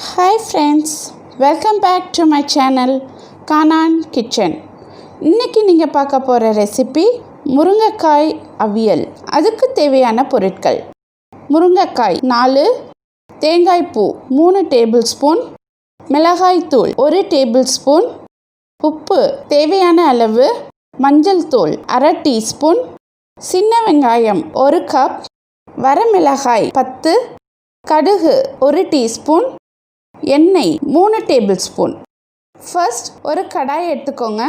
Hi friends, welcome back to my channel Kanan Kitchen. இன்னைக்கு நீங்க பார்க்க போற ரெசிபி முருங்கைக்காய் அவியல். அதுக்கு தேவையான பொருட்கள்: முருங்கைக்காய் 4, தேங்காய் பூ 3 டேபிள்ஸ்பூன், மிளகாய் தூள் 1 டேபிள்ஸ்பூன், உப்பு தேவையான அளவு, மஞ்சள் தூள் 1/2 டீஸ்பூன், சின்ன வெங்காயம் 1 கப், வரமிளகாய் 10, கடுகு 1 டீஸ்பூன், எண்ணெய் 3 டேபிள்ஸ்பூன். ஃபர்ஸ்ட் ஒரு கடாய் எடுத்துக்கோங்க.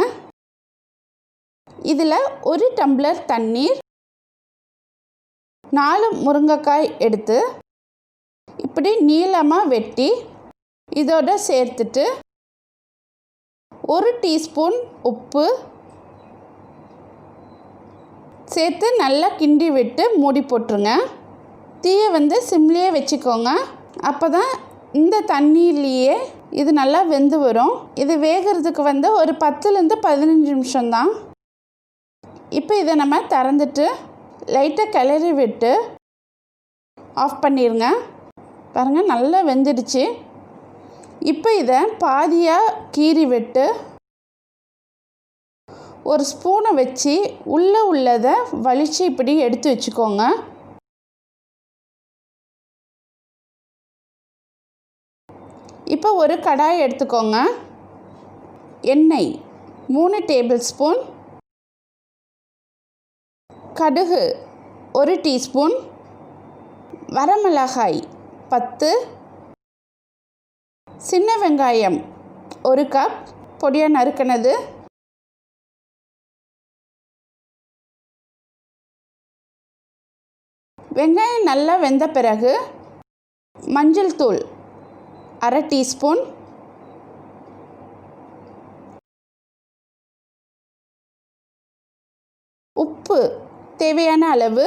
இதில் 1 டம்ளர் தண்ணீர், 4 முருங்கைக்காய் எடுத்து இப்படி நீளமாக வெட்டி இதோட சேர்த்துட்டு 1 டீஸ்பூன் உப்பு சேர்த்து நல்லா கிண்டி விட்டு மூடி போட்டுருங்க. தீயை சிம்லேயே வச்சுக்கோங்க. அப்போ தான் இந்த தண்ணியிலேயே இது நல்லா வெந்து வரும். இது வேகிறதுக்கு ஒரு 10லேருந்து 15 நிமிஷம்தான். இப்போ இதை நம்ம திறந்துட்டு லைட்டாக கிளறி விட்டு ஆஃப் பண்ணிடுங்க. பாருங்கள், நல்லா வெந்துடுச்சு. இப்போ இதை பாதியாக கீறி விட்டு ஒரு ஸ்பூனை வச்சு உள்ளதை வலிச்சு இப்படி எடுத்து வச்சுக்கோங்க. இப்போ ஒரு கடாய் எடுத்துக்கோங்க. எண்ணெய் 3 டேபிள்ஸ்பூன், கடுகு 1 டீஸ்பூன், வரமிளகாய் 10, சின்ன வெங்காயம் 1 கப் பொடியாக நறுக்கினது, வெங்காயம் நல்லா வெந்த பிறகு மஞ்சள் தூள் 1/2 டீஸ்பூன், உப்பு தேவையான அளவு,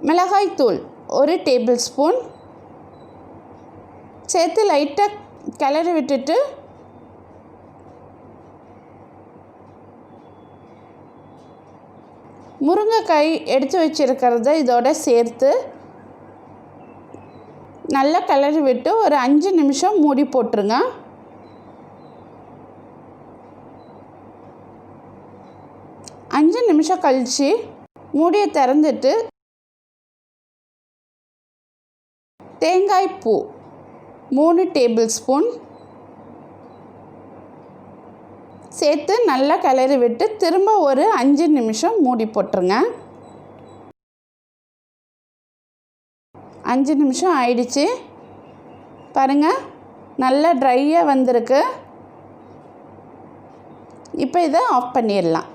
மிளகாய் தூள் 1 டேபிள்ஸ்பூன் சேர்த்து லைட்டாக கிளறி விட்டுட்டு முருங்கைக்காய் எடுத்து வச்சுருக்கிறத இதோட சேர்த்து நல்லா கிளறி விட்டு ஒரு 5 நிமிஷம் மூடி போட்டுருங்க. அஞ்சு நிமிஷம் கழித்து மூடியை திறந்துட்டு தேங்காய் பூ 3 டேபிள்ஸ்பூன் சேர்த்து நல்லா கிளறி விட்டு திரும்ப ஒரு 5 நிமிஷம் மூடி போட்டுருங்க. 5 நிமிஷம் ஆயிடுச்சு. பாருங்கள், நல்லா ட்ரையாக வந்திருக்கு. இப்போ இதை ஆஃப் பண்ணிடலாம்.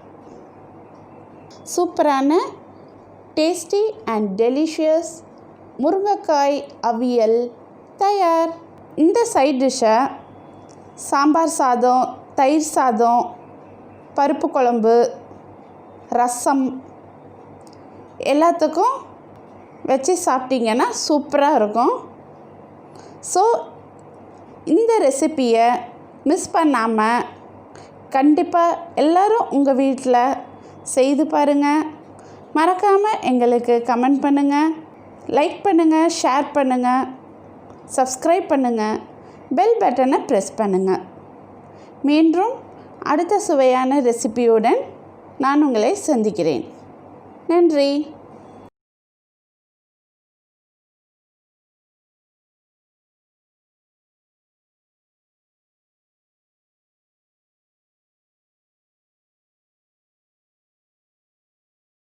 சூப்பரான டேஸ்டி அண்ட் டெலிஷியஸ் முருங்கைக்காய் அவியல் தயார். இந்த சைட் டிஷ்ஷை சாம்பார் சாதம், தயிர் சாதம், பருப்பு குழம்பு, ரசம் எல்லாத்துக்கும் வச்சு சாப்பிட்டிங்கன்னா சூப்பராக இருக்கும். ஸோ இந்த ரெசிப்பியை மிஸ் பண்ணாமல் கண்டிப்பாக எல்லோரும் உங்கள் வீட்டில் செய்து பாருங்கள். மறக்காமல் எங்களுக்கு கமெண்ட் பண்ணுங்கள், லைக் பண்ணுங்கள், ஷேர் பண்ணுங்கள், சப்ஸ்கிரைப் பண்ணுங்கள், பெல் பட்டனை ப்ரெஸ் பண்ணுங்கள். மீண்டும் அடுத்த சுவையான ரெசிபியுடன் நான் உங்களை சந்திக்கிறேன். நன்றி.